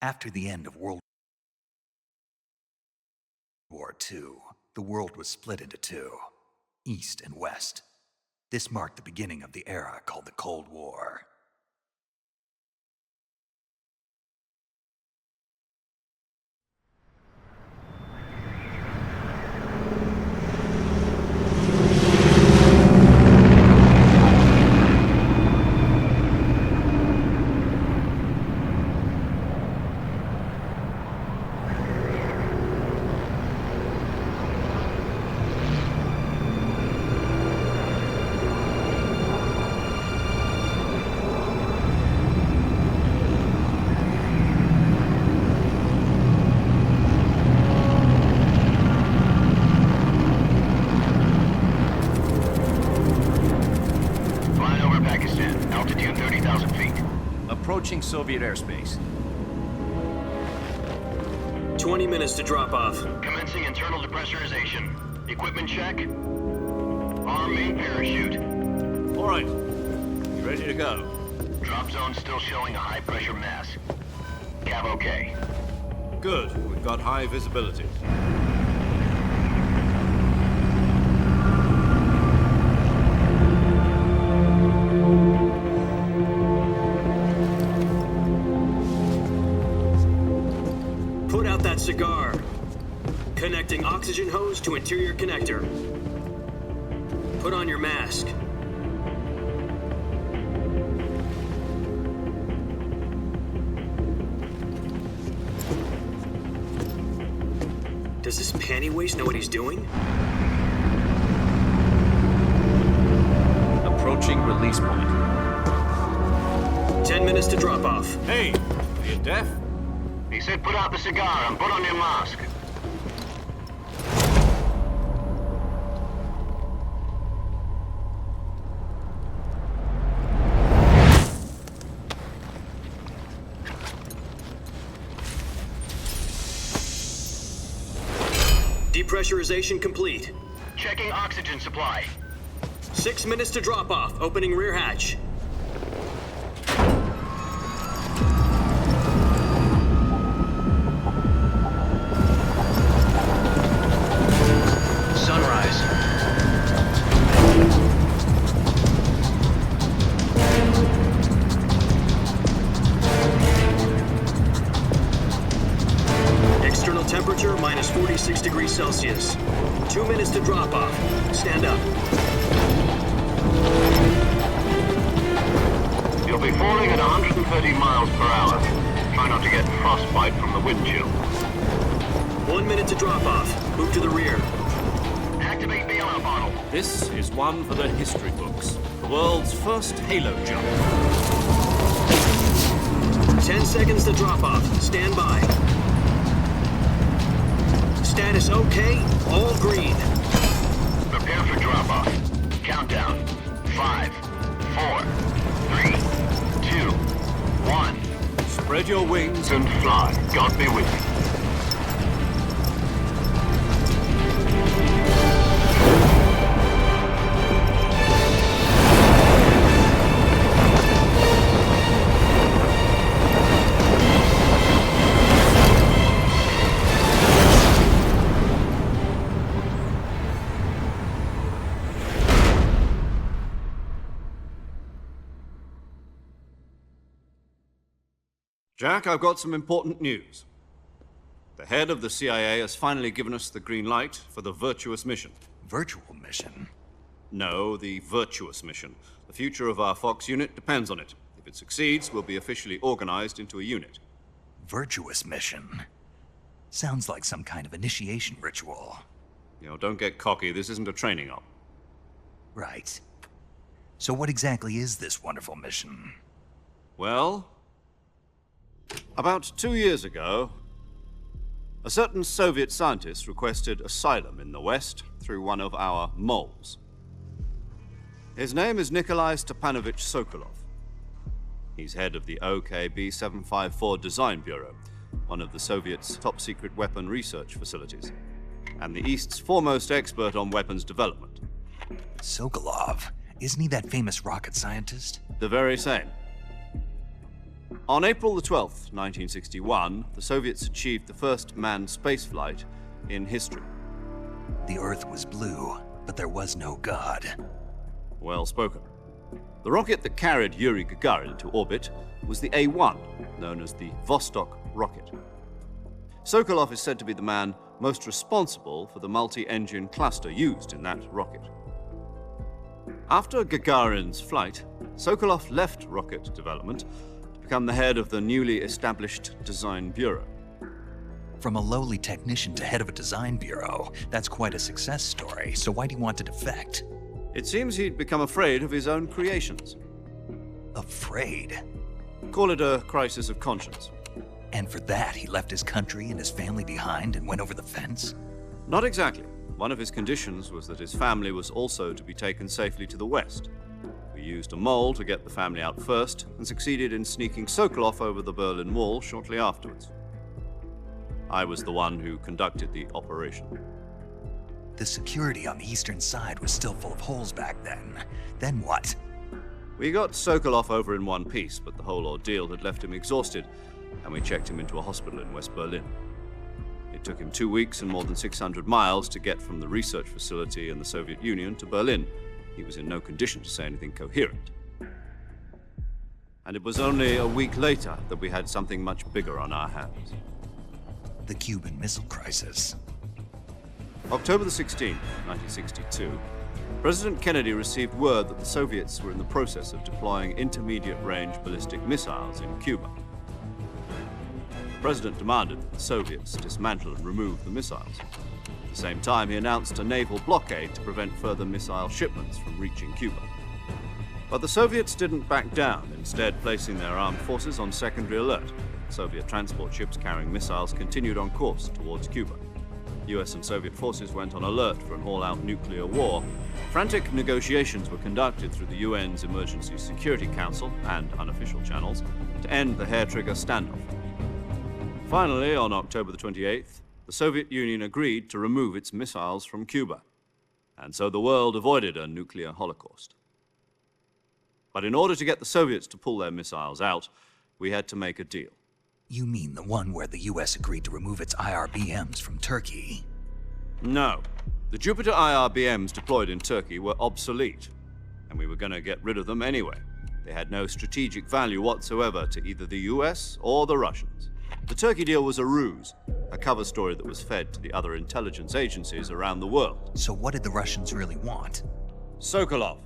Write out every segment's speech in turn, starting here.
After the end of World War II, the world was split into two, East and West. This marked the beginning of the era called the Cold War. Approaching Soviet airspace. 20 minutes to drop off. Commencing internal depressurization. Equipment check. Arm main parachute. All right. You ready to go? Drop zone still showing a high pressure mass. Cav okay. Good. We've got high visibility. Put out that cigar. Connecting oxygen hose to interior connector. Put on your mask. Does this panty waste know what he's doing? Approaching release point. 10 minutes to drop off. Hey, are you deaf? He said put out the cigar and put on your mask. Depressurization complete. Checking oxygen supply. 6 minutes to drop off. Opening rear hatch. Sunrise. External temperature minus 46 degrees Celsius. 2 minutes to drop off. Stand up. You'll be falling at 130 miles per hour. Try not to get frostbite from the wind chill. 1 minute to drop off. Move to the rear. Activate bailout bottle. This is one for the history books. The world's first halo jump. 10 seconds to drop off. Stand by. Status okay. All green. Prepare for drop-off. Countdown. 5, 4, 3, 2, 1. Spread your wings And fly. God be with you. Jack, I've got some important news. The head of the CIA has finally given us the green light for the virtuous mission. Virtual mission? No, the virtuous mission. The future of our Fox unit depends on it. If it succeeds, we'll be officially organized into a unit. Virtuous mission? Sounds like some kind of initiation ritual. You know, don't get cocky. This isn't a training op. Right. So what exactly is this wonderful mission? Well, about 2 years ago, a certain Soviet scientist requested asylum in the West through one of our moles. His name is Nikolai Stepanovich Sokolov. He's head of the OKB 754 Design Bureau, one of the Soviets' top-secret weapon research facilities, and the East's foremost expert on weapons development. Sokolov? Isn't he that famous rocket scientist? The very same. On April the 12th, 1961, the Soviets achieved the first manned spaceflight in history. The Earth was blue, but there was no God. Well spoken. The rocket that carried Yuri Gagarin into orbit was the A-1, known as the Vostok rocket. Sokolov is said to be the man most responsible for the multi-engine cluster used in that rocket. After Gagarin's flight, Sokolov left rocket development to become the head of the newly established Design Bureau. From a lowly technician to head of a design bureau, that's quite a success story, so why'd he want to defect? It seems he'd become afraid of his own creations. Afraid? Call it a crisis of conscience. And for that, he left his country and his family behind and went over the fence? Not exactly. One of his conditions was that his family was also to be taken safely to the west. We used a mole to get the family out first and succeeded in sneaking Sokolov over the Berlin Wall shortly afterwards. I was the one who conducted the operation. The security on the eastern side was still full of holes back then. Then what? We got Sokolov over in one piece, but the whole ordeal had left him exhausted, and we checked him into a hospital in West Berlin. It took him 2 weeks and more than 600 miles to get from the research facility in the Soviet Union to Berlin. He was in no condition to say anything coherent. And it was only a week later that we had something much bigger on our hands. The Cuban Missile Crisis. October the 16th, 1962, President Kennedy received word that the Soviets were in the process of deploying intermediate-range ballistic missiles in Cuba. The President demanded that the Soviets dismantle and remove the missiles. At the same time, he announced a naval blockade to prevent further missile shipments from reaching Cuba. But the Soviets didn't back down, instead placing their armed forces on secondary alert. Soviet transport ships carrying missiles continued on course towards Cuba. US and Soviet forces went on alert for an all-out nuclear war. Frantic negotiations were conducted through the UN's Emergency Security Council and unofficial channels to end the hair-trigger standoff. Finally, on October the 28th, the Soviet Union agreed to remove its missiles from Cuba, and so the world avoided a nuclear holocaust. But in order to get the Soviets to pull their missiles out, we had to make a deal. You mean the one where the US agreed to remove its IRBMs from Turkey? No. The Jupiter IRBMs deployed in Turkey were obsolete, and we were going to get rid of them anyway. They had no strategic value whatsoever to either the US or the Russians. The Turkey deal was a ruse, a cover story that was fed to the other intelligence agencies around the world. So what did the Russians really want? Sokolov.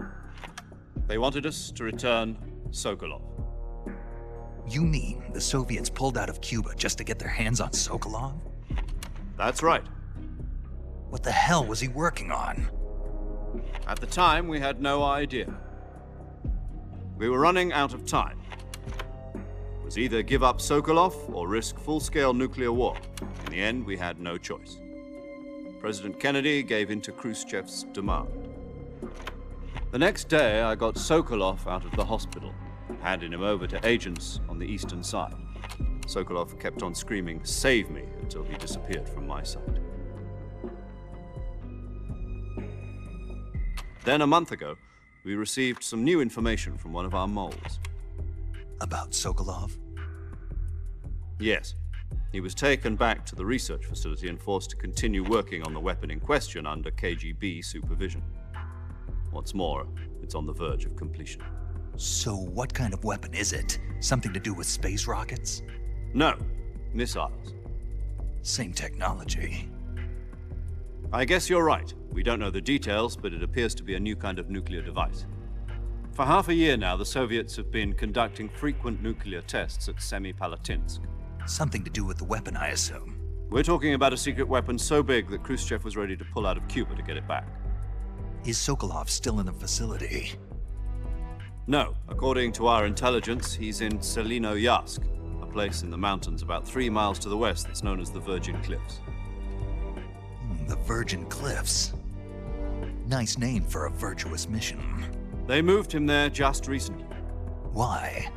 They wanted us to return Sokolov. You mean the Soviets pulled out of Cuba just to get their hands on Sokolov? That's right. What the hell was he working on? At the time, we had no idea. We were running out of time. It was either give up Sokolov or risk full-scale nuclear war. In the end, we had no choice. President Kennedy gave in to Khrushchev's demand. The next day, I got Sokolov out of the hospital, handing him over to agents on the eastern side. Sokolov kept on screaming, "Save me," until he disappeared from my sight. Then a month ago, we received some new information from one of our moles. About Sokolov? Yes. He was taken back to the research facility and forced to continue working on the weapon in question under KGB supervision. What's more, it's on the verge of completion. So what kind of weapon is it? Something to do with space rockets? No, missiles. Same technology. I guess you're right. We don't know the details, but it appears to be a new kind of nuclear device. For half a year now, the Soviets have been conducting frequent nuclear tests at Semipalatinsk. Something to do with the weapon, I assume. We're talking about a secret weapon so big that Khrushchev was ready to pull out of Cuba to get it back. Is Sokolov still in the facility? No. According to our intelligence, he's in Selinoyarsk, a place in the mountains about 3 miles to the west that's known as the Virgin Cliffs. The Virgin Cliffs. Nice name for a virtuous mission. They moved him there just recently. Why?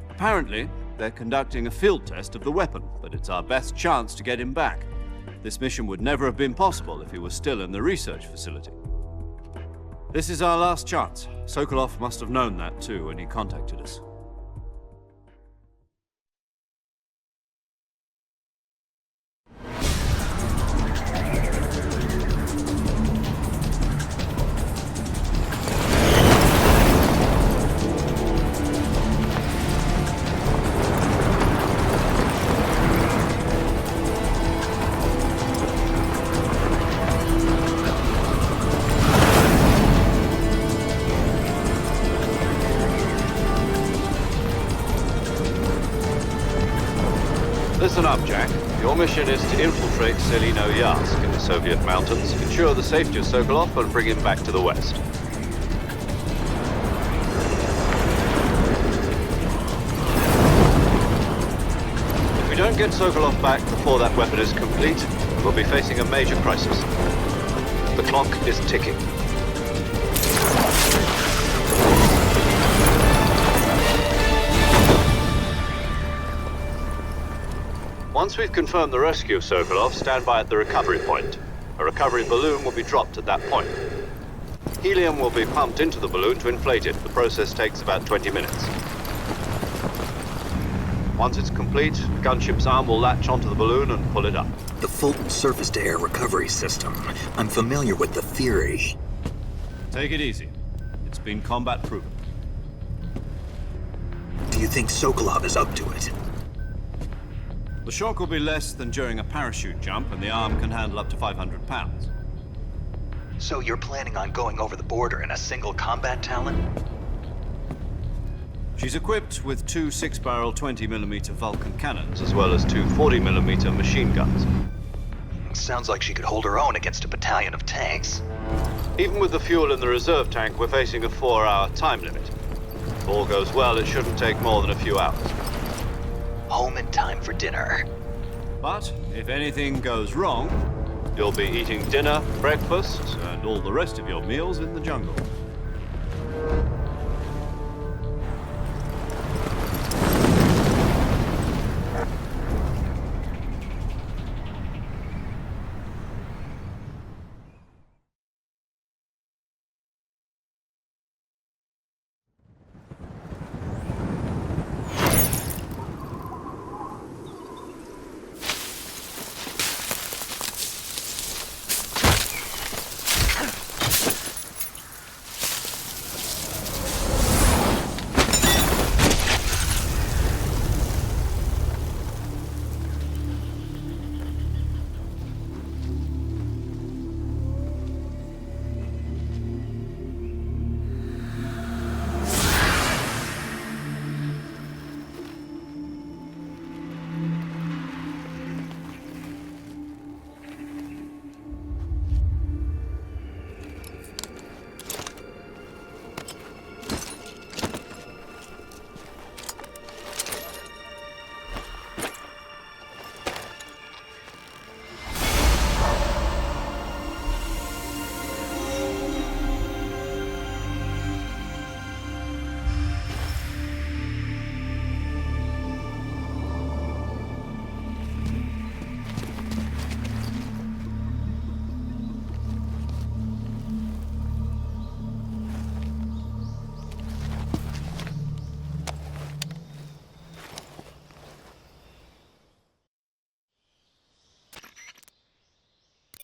Apparently, they're conducting a field test of the weapon, but it's our best chance to get him back. This mission would never have been possible if he was still in the research facility. This is our last chance. Sokolov must have known that too when he contacted us. Listen up, Jack. Your mission is to infiltrate Selino Yask in the Soviet mountains, ensure the safety of Sokolov, and bring him back to the West. If we don't get Sokolov back before that weapon is complete, we'll be facing a major crisis. The clock is ticking. Once we've confirmed the rescue of Sokolov, stand by at the recovery point. A recovery balloon will be dropped at that point. Helium will be pumped into the balloon to inflate it. The process takes about 20 minutes. Once it's complete, the gunship's arm will latch onto the balloon and pull it up. The Fulton surface-to-air recovery system. I'm familiar with the theory. Take it easy. It's been combat proven. Do you think Sokolov is up to it? The shock will be less than during a parachute jump, and the arm can handle up to 500 pounds. So you're planning on going over the border in a single combat Talon? She's equipped with two 6-barrel 20mm Vulcan cannons, as well as two 40mm machine guns. Sounds like she could hold her own against a battalion of tanks. Even with the fuel in the reserve tank, we're facing a 4-hour time limit. If all goes well, it shouldn't take more than a few hours. Home in time for dinner. But if anything goes wrong, you'll be eating dinner, breakfast, and all the rest of your meals in the jungle.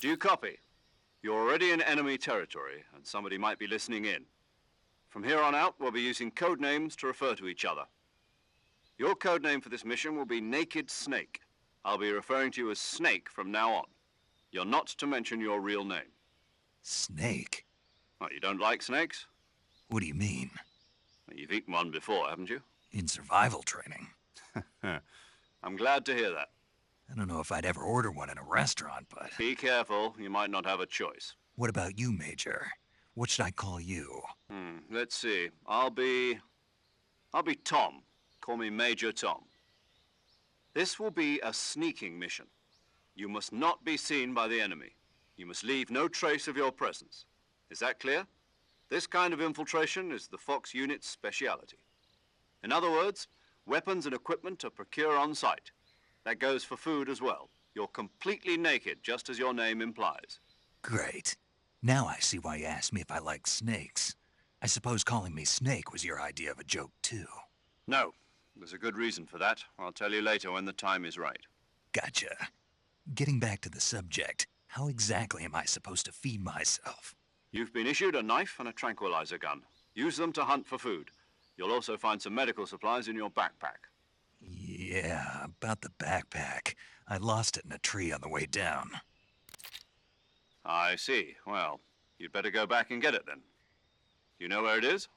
Do you copy? You're already in enemy territory, and somebody might be listening in. From here on out, we'll be using code names to refer to each other. Your code name for this mission will be Naked Snake. I'll be referring to you as Snake from now on. You're not to mention your real name. Snake? Oh, you don't like snakes? What do you mean? Well, you've eaten one before, haven't you? In survival training. I'm glad to hear that. I don't know if I'd ever order one in a restaurant, but... Be careful, you might not have a choice. What about you, Major? What should I call you? Let's see. I'll be Tom. Call me Major Tom. This will be a sneaking mission. You must not be seen by the enemy. You must leave no trace of your presence. Is that clear? This kind of infiltration is the Fox unit's speciality. In other words, weapons and equipment are procured on site. That goes for food as well. You're completely naked, just as your name implies. Great. Now I see why you asked me if I like snakes. I suppose calling me Snake was your idea of a joke, too. No, there's a good reason for that. I'll tell you later when the time is right. Gotcha. Getting back to the subject, how exactly am I supposed to feed myself? You've been issued a knife and a tranquilizer gun. Use them to hunt for food. You'll also find some medical supplies in your backpack. Yeah, about the backpack. I lost it in a tree on the way down. I see. Well, you'd better go back and get it then. You know where it is?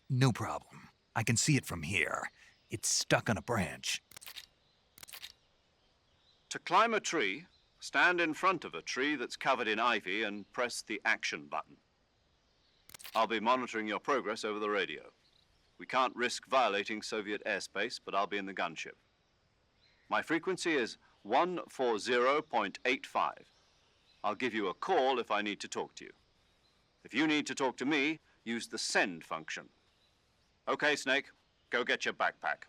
No problem. I can see it from here. It's stuck on a branch. To climb a tree, stand in front of a tree that's covered in ivy and press the action button. I'll be monitoring your progress over the radio. We can't risk violating Soviet airspace, but I'll be in the gunship. My frequency is 140.85. I'll give you a call if I need to talk to you. If you need to talk to me, use the send function. Okay, Snake, go get your backpack.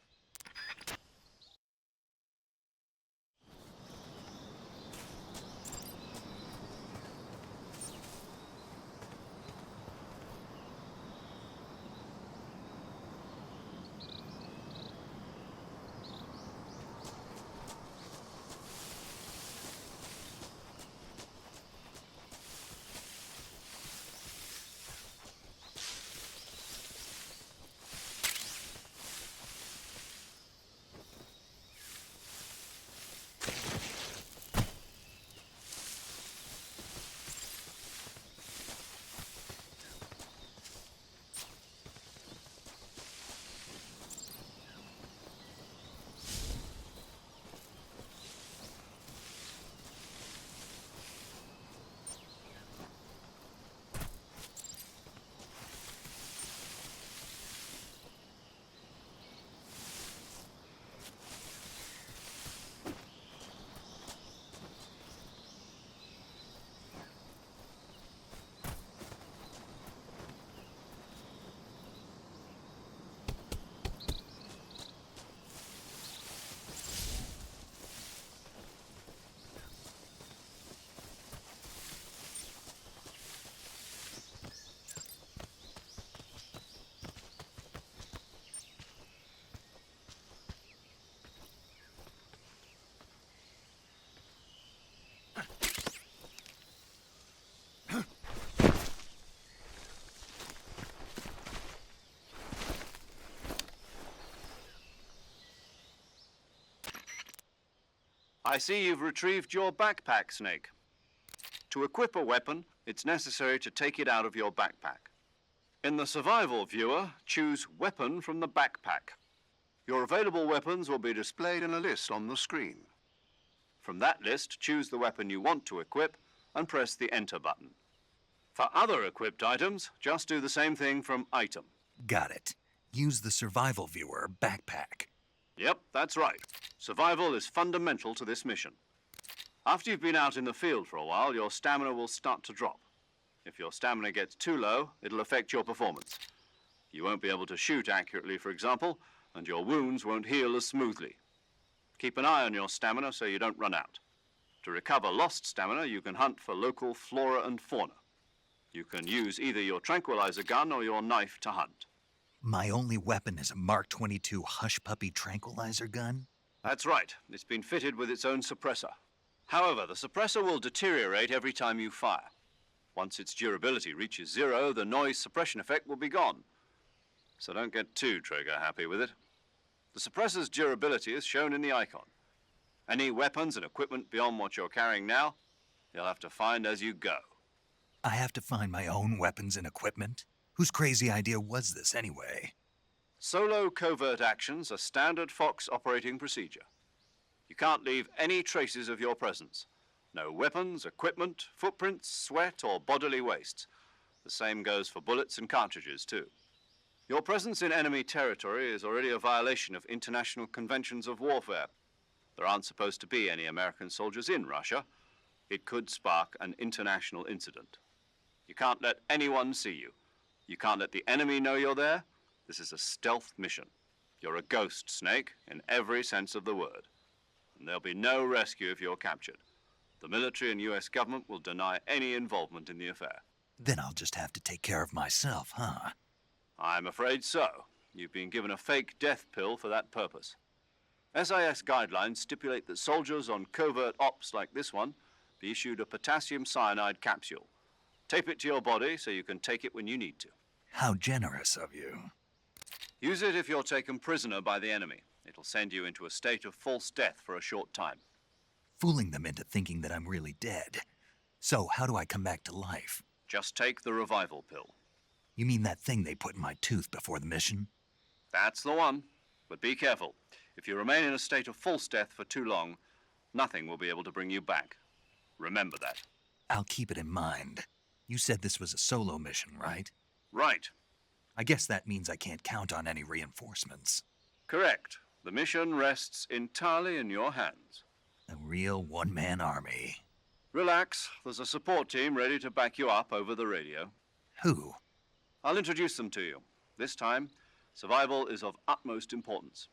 I see you've retrieved your backpack, Snake. To equip a weapon, it's necessary to take it out of your backpack. In the survival viewer, choose Weapon from the backpack. Your available weapons will be displayed in a list on the screen. From that list, choose the weapon you want to equip and press the Enter button. For other equipped items, just do the same thing from Item. Got it. Use the survival viewer backpack. Yep, that's right. Survival is fundamental to this mission. After you've been out in the field for a while, your stamina will start to drop. If your stamina gets too low, it'll affect your performance. You won't be able to shoot accurately, for example, and your wounds won't heal as smoothly. Keep an eye on your stamina so you don't run out. To recover lost stamina, you can hunt for local flora and fauna. You can use either your tranquilizer gun or your knife to hunt. My only weapon is a Mark 22 Hush Puppy tranquilizer gun? That's right. It's been fitted with its own suppressor. However, the suppressor will deteriorate every time you fire. Once its durability reaches 0, the noise suppression effect will be gone. So don't get too trigger happy with it. The suppressor's durability is shown in the icon. Any weapons and equipment beyond what you're carrying now, you'll have to find as you go. I have to find my own weapons and equipment? Whose crazy idea was this anyway? Solo covert actions are standard Fox operating procedure. You can't leave any traces of your presence. No weapons, equipment, footprints, sweat, or bodily waste. The same goes for bullets and cartridges, too. Your presence in enemy territory is already a violation of international conventions of warfare. There aren't supposed to be any American soldiers in Russia. It could spark an international incident. You can't let anyone see you. You can't let the enemy know you're there. This is a stealth mission. You're a ghost, Snake, in every sense of the word. And there'll be no rescue if you're captured. The military and US government will deny any involvement in the affair. Then I'll just have to take care of myself, huh? I'm afraid so. You've been given a fake death pill for that purpose. SIS guidelines stipulate that soldiers on covert ops like this one be issued a potassium cyanide capsule. Tape it to your body so you can take it when you need to. How generous of you. Use it if you're taken prisoner by the enemy. It'll send you into a state of false death for a short time. Fooling them into thinking that I'm really dead. So how do I come back to life? Just take the revival pill. You mean that thing they put in my tooth before the mission? That's the one. But be careful. If you remain in a state of false death for too long, Nothing will be able to bring you back. Remember that. I'll keep it in mind. You said this was a solo mission, right? Right. I guess that means I can't count on any reinforcements. Correct. The mission rests entirely in your hands. A real one-man army. Relax. There's a support team ready to back you up over the radio. Who? I'll introduce them to you. This time, survival is of utmost importance.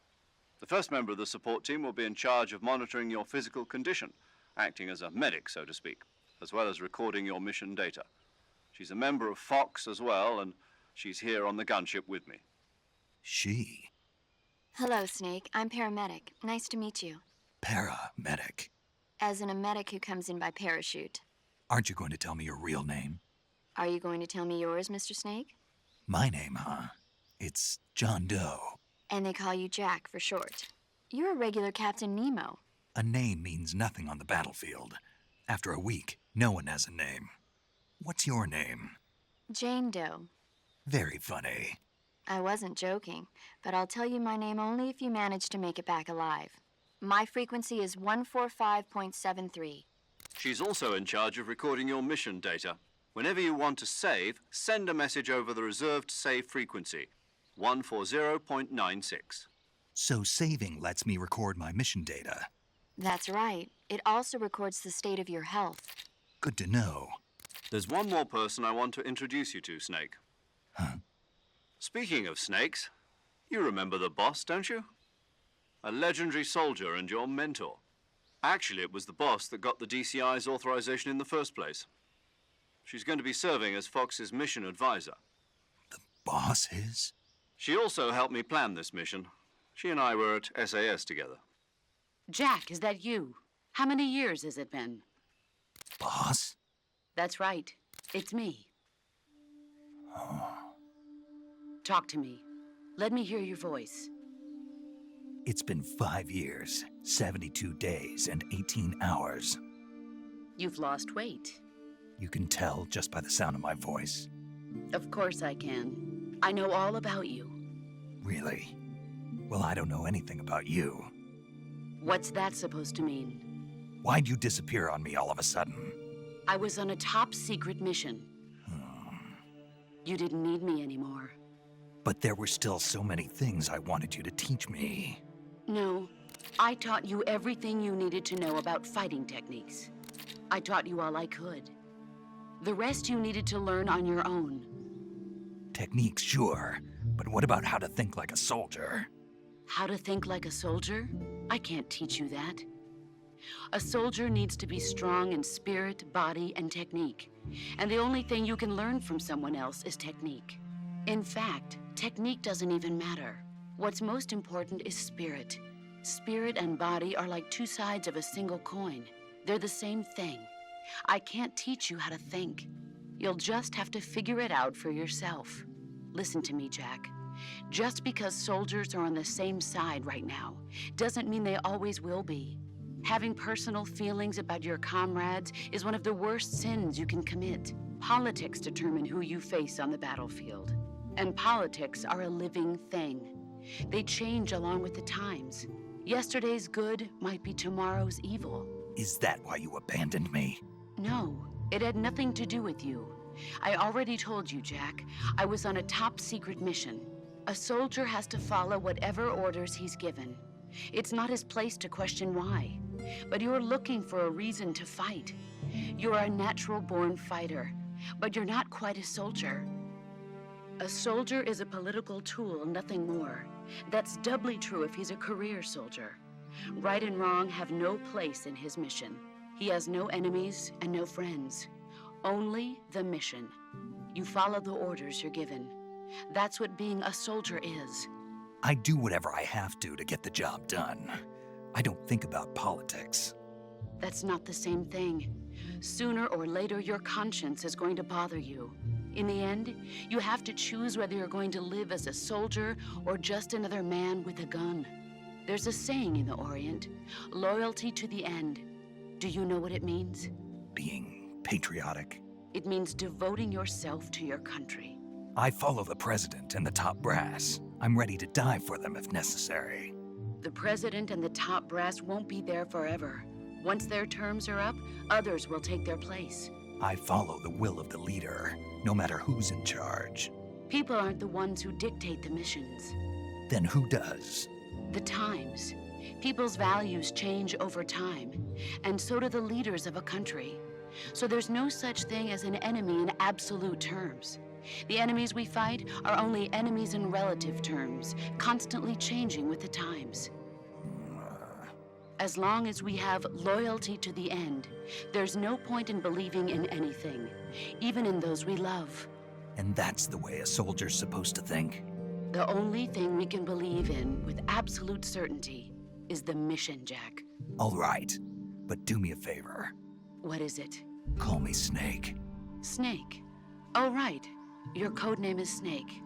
The first member of the support team will be in charge of monitoring your physical condition, acting as a medic, so to speak, as well as recording your mission data. She's a member of Fox as well, and she's here on the gunship with me. She? Hello, Snake. I'm paramedic. Nice to meet you. Paramedic. As in a medic who comes in by parachute. Aren't you going to tell me your real name? Are you going to tell me yours, Mr. Snake? My name, huh? It's John Doe. And they call you Jack for short. You're a regular Captain Nemo. A name means nothing on the battlefield. After a week, no one has a name. What's your name? Jane Doe. Very funny. I wasn't joking, but I'll tell you my name only if you manage to make it back alive. My frequency is 145.73. She's also in charge of recording your mission data. Whenever you want to save, send a message over the reserved save frequency, 140.96. So saving lets me record my mission data. That's right. It also records the state of your health. Good to know. There's one more person I want to introduce you to, Snake. Huh? Speaking of snakes, you remember the boss, don't you? A legendary soldier and your mentor. Actually, it was the boss that got the DCI's authorization in the first place. She's going to be serving as Fox's mission advisor. The boss is? She also helped me plan this mission. She and I were at SAS together. Jack, is that you? How many years has it been? Boss? That's right. It's me. Talk to me. Let me hear your voice. It's been 5 years, 72 days, and 18 hours. You've lost weight. You can tell just by the sound of my voice. Of course I can. I know all about you. Really? Well, I don't know anything about you. What's that supposed to mean? Why'd you disappear on me all of a sudden? I was on a top-secret mission. You didn't need me anymore. But there were still so many things I wanted you to teach me. No, I taught you everything you needed to know about fighting techniques. I taught you all I could. The rest you needed to learn on your own. Techniques, sure. But what about how to think like a soldier? How to think like a soldier? I can't teach you that. A soldier needs to be strong in spirit, body, and technique. And the only thing you can learn from someone else is technique. In fact, technique doesn't even matter. What's most important is spirit. Spirit and body are like two sides of a single coin. They're the same thing. I can't teach you how to think. You'll just have to figure it out for yourself. Listen to me, Jack. Just because soldiers are on the same side right now doesn't mean they always will be. Having personal feelings about your comrades is one of the worst sins you can commit. Politics determine who you face on the battlefield. And politics are a living thing. They change along with the times. Yesterday's good might be tomorrow's evil. Is that why you abandoned me? No, it had nothing to do with you. I already told you, Jack. I was on a top-secret mission. A soldier has to follow whatever orders he's given. It's not his place to question why. But you're looking for a reason to fight. You're a natural-born fighter, but you're not quite a soldier. A soldier is a political tool, nothing more. That's doubly true if he's a career soldier. Right and wrong have no place in his mission. He has no enemies and no friends. Only the mission. You follow the orders you're given. That's what being a soldier is. I do whatever I have to get the job done. I don't think about politics. That's not the same thing. Sooner or later, your conscience is going to bother you. In the end, you have to choose whether you're going to live as a soldier or just another man with a gun. There's a saying in the Orient, loyalty to the end. Do you know what it means? Being patriotic. It means devoting yourself to your country. I follow the president and the top brass. I'm ready to die for them if necessary. The president and the top brass won't be there forever. Once their terms are up, others will take their place. I follow the will of the leader, no matter who's in charge. People aren't the ones who dictate the missions. Then who does? The times. People's values change over time, and so do the leaders of a country. So there's no such thing as an enemy in absolute terms. The enemies we fight are only enemies in relative terms, constantly changing with the times. As long as we have loyalty to the end, there's no point in believing in anything, even in those we love. And that's the way a soldier's supposed to think? The only thing we can believe in with absolute certainty is the mission, Jack. All right, but do me a favor. What is it? Call me Snake. Snake. Oh, right. Your code name is Snake.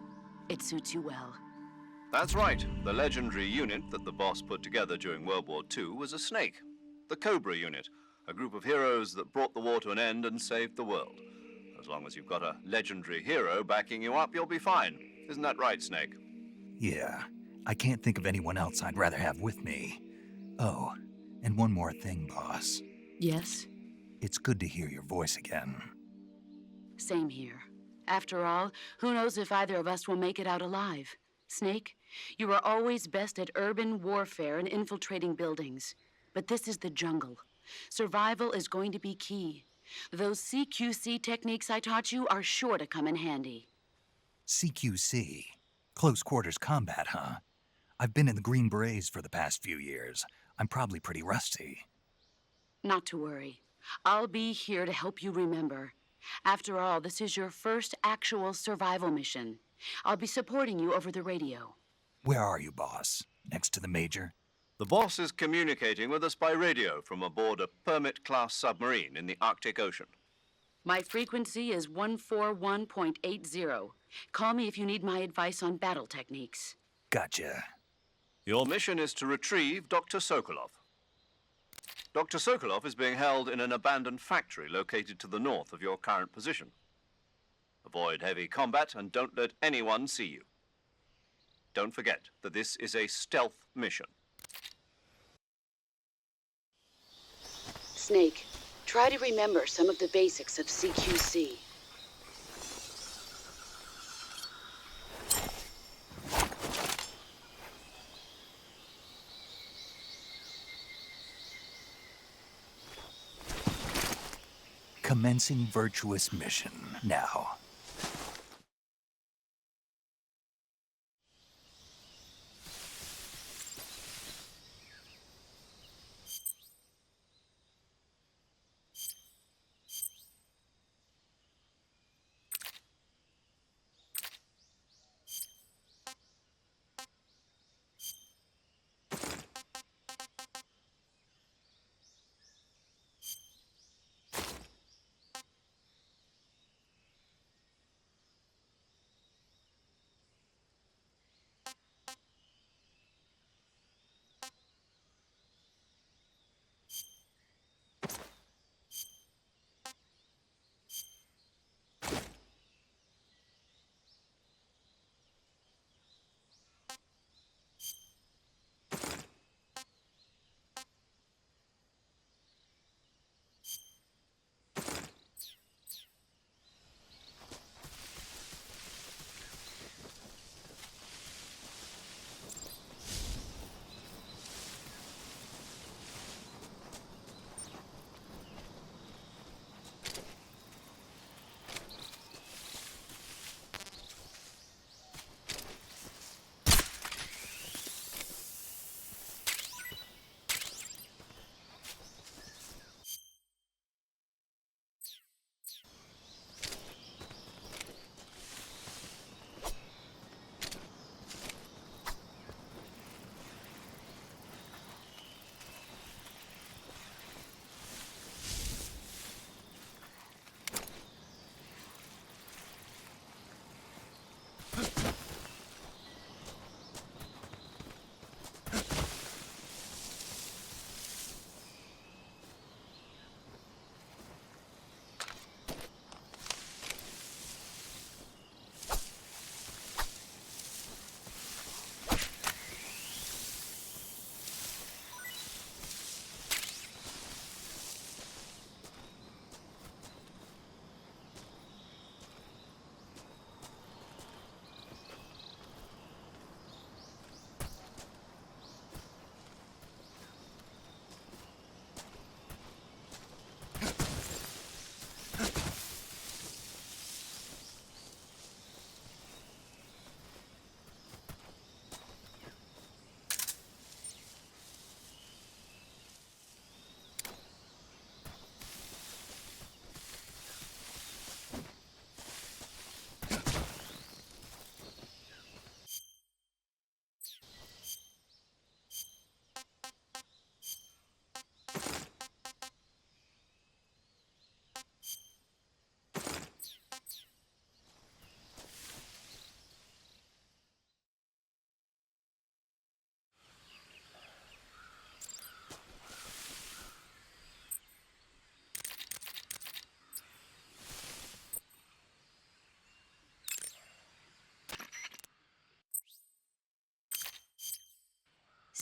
It suits you well. That's right. The legendary unit that the boss put together during World War II was a snake. The Cobra unit, a group of heroes that brought the war to an end and saved the world. As long as you've got a legendary hero backing you up, you'll be fine. Isn't that right, Snake? Yeah, I can't think of anyone else I'd rather have with me. Oh, and one more thing, boss. Yes? It's good to hear your voice again. Same here. After all, who knows if either of us will make it out alive? Snake, you are always best at urban warfare and infiltrating buildings. But this is the jungle. Survival is going to be key. Those CQC techniques I taught you are sure to come in handy. CQC? Close quarters combat, huh? I've been in the Green Berets for the past few years. I'm probably pretty rusty. Not to worry. I'll be here to help you remember. After all, this is your first actual survival mission. I'll be supporting you over the radio. Where are you, boss? Next to the Major? The boss is communicating with us by radio from aboard a Permit-class submarine in the Arctic Ocean. My frequency is 141.80. Call me if you need my advice on battle techniques. Gotcha. Your mission is to retrieve Dr. Sokolov. Dr. Sokolov is being held in an abandoned factory located to the north of your current position. Avoid heavy combat and don't let anyone see you. Don't forget that this is a stealth mission. Snake, try to remember some of the basics of CQC. Commencing virtuous mission now.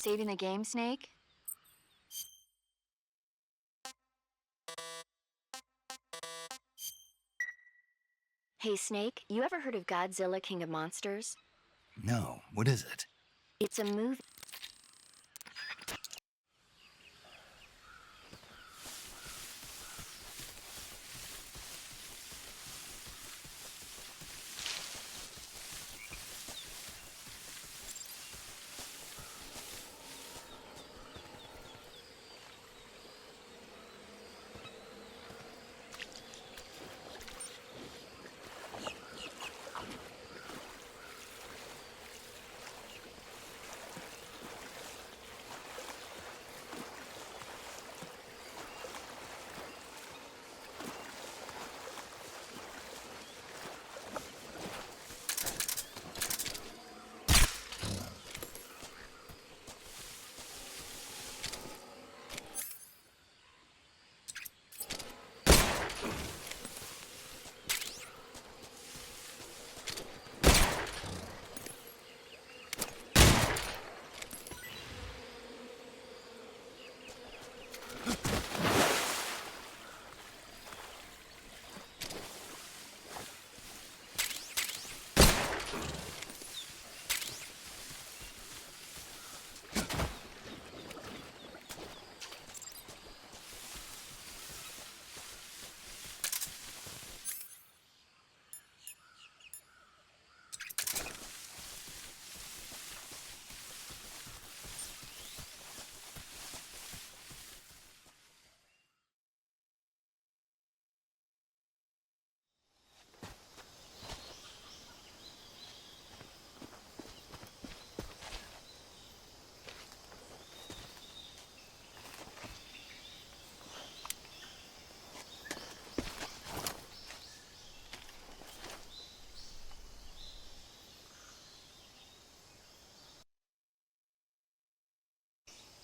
Saving the game, Snake? Hey, Snake, you ever heard of Godzilla King of Monsters? No, what is it? It's a movie.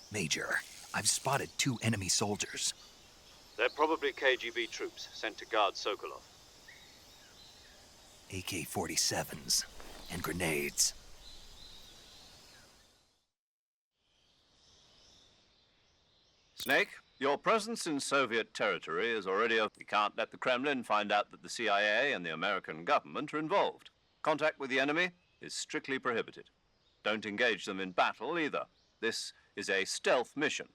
Major, I've spotted 2 enemy soldiers. They're probably KGB troops sent to guard Sokolov. AK-47s and grenades. Snake, your presence in Soviet territory is already We can't let the Kremlin find out that the CIA and the American government are involved. Contact with the enemy is strictly prohibited. Don't engage them in battle either. This is a stealth mission.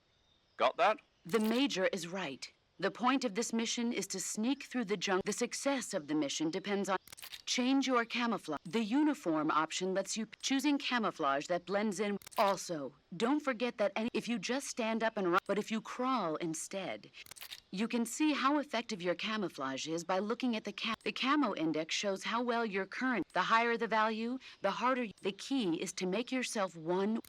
Got that? The Major is right. The point of this mission is to sneak through the jungle. The success of the mission depends on... Change your camouflage. The uniform option lets you choosing camouflage that blends in. Also, don't forget that if you just stand up and run, but if you crawl instead, you can see how effective your camouflage is by looking at the camo index shows how well your current. The higher the value, the harder. The key is to make yourself one.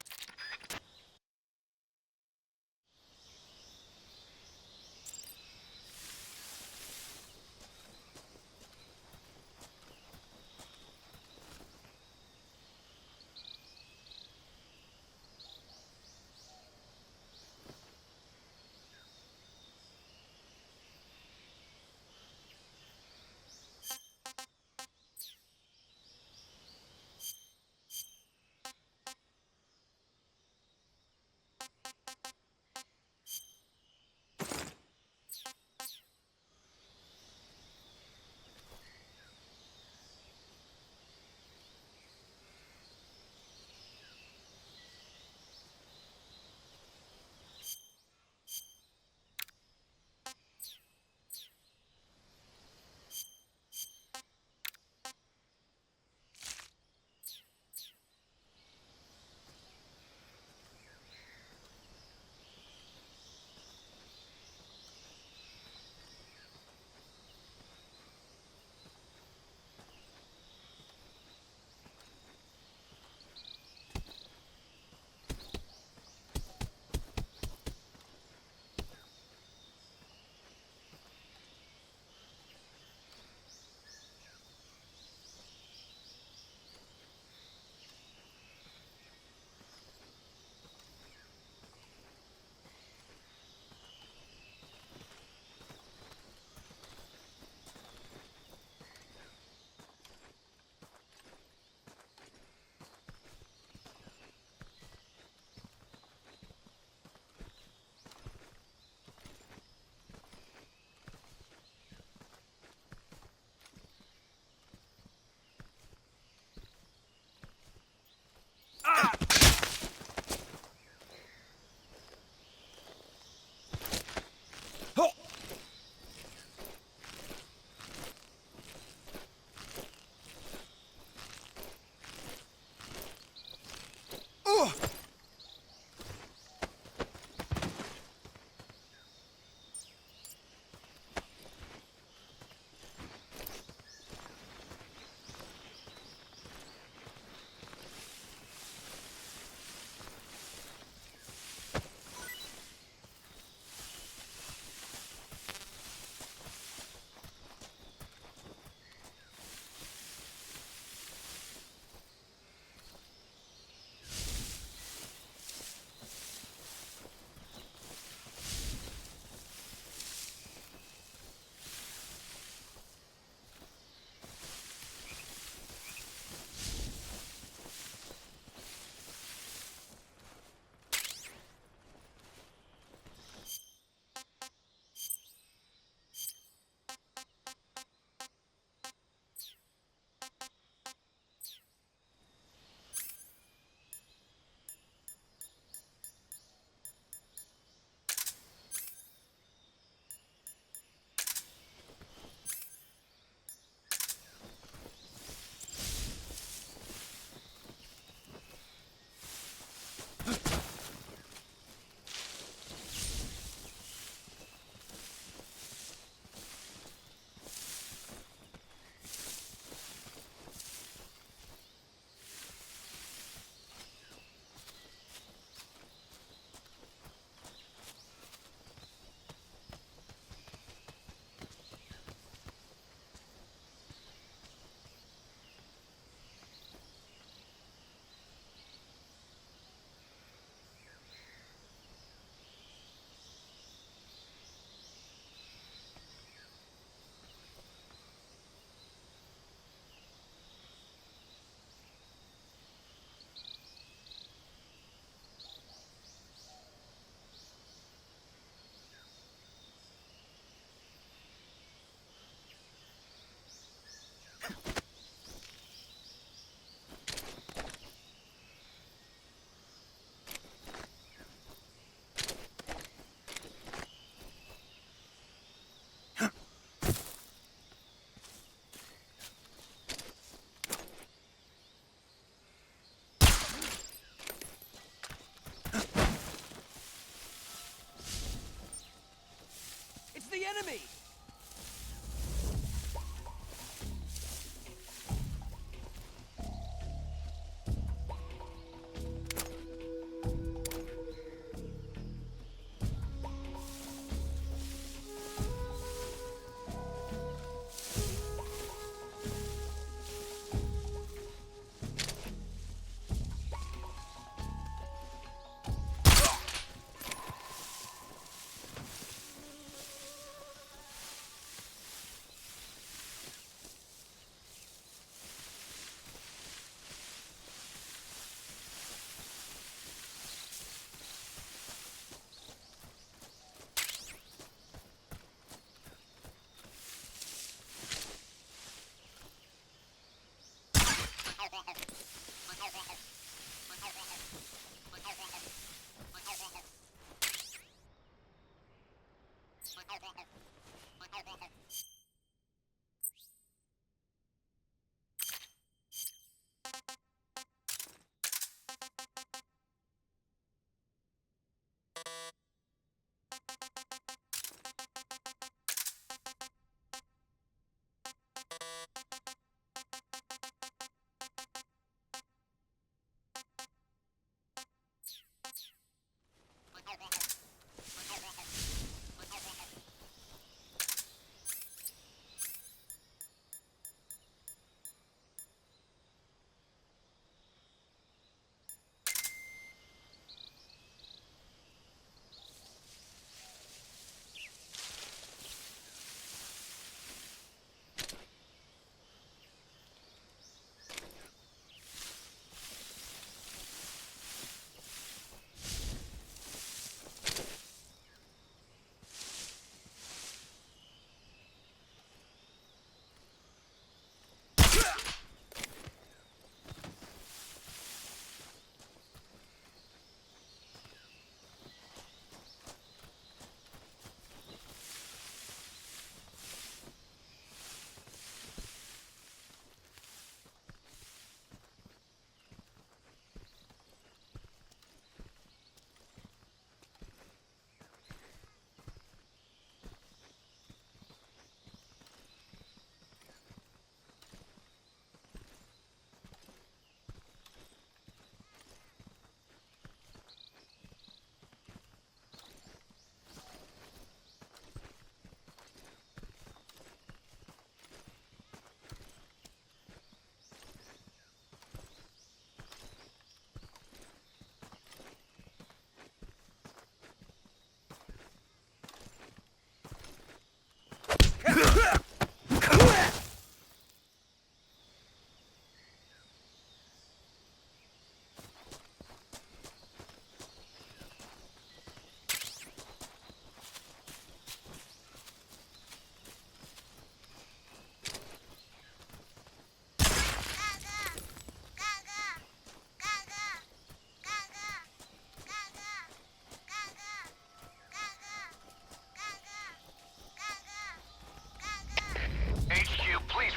enemy!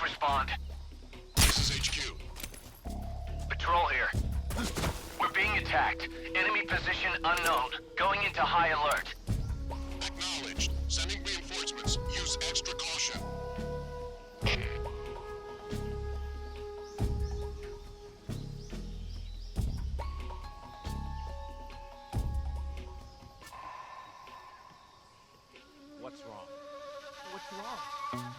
respond. This is HQ. Patrol here. We're being attacked. Enemy position unknown. Going into high alert. Acknowledged. Sending reinforcements. Use extra caution. What's wrong? What's wrong?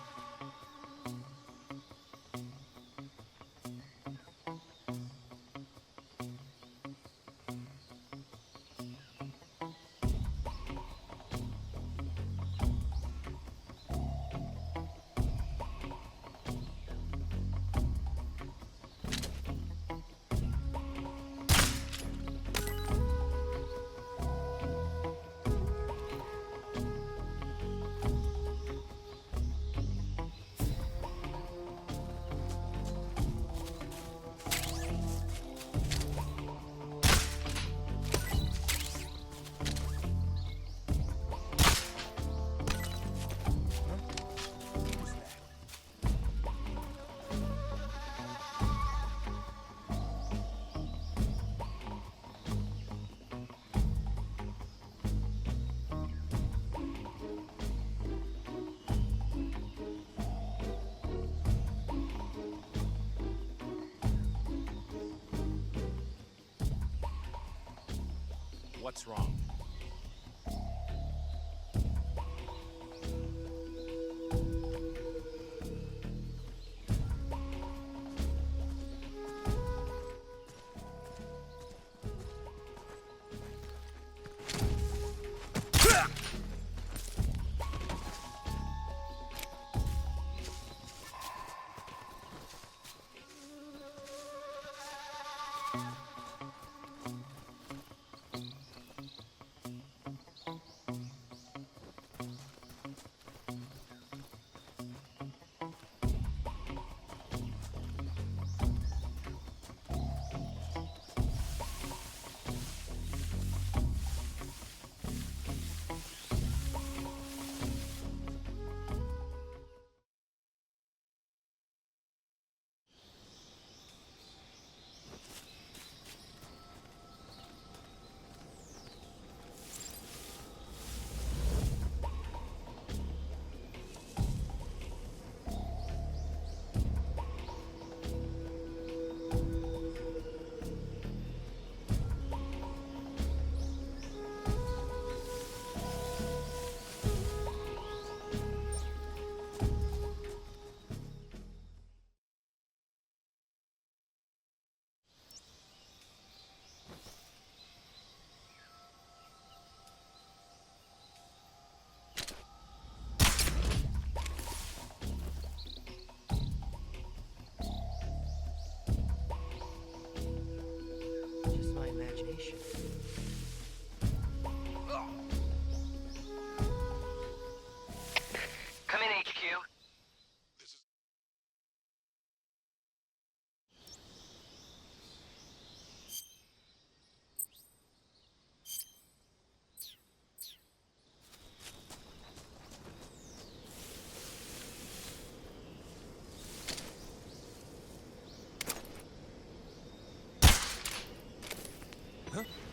What's wrong? Just my imagination. Come in, HQ. Huh?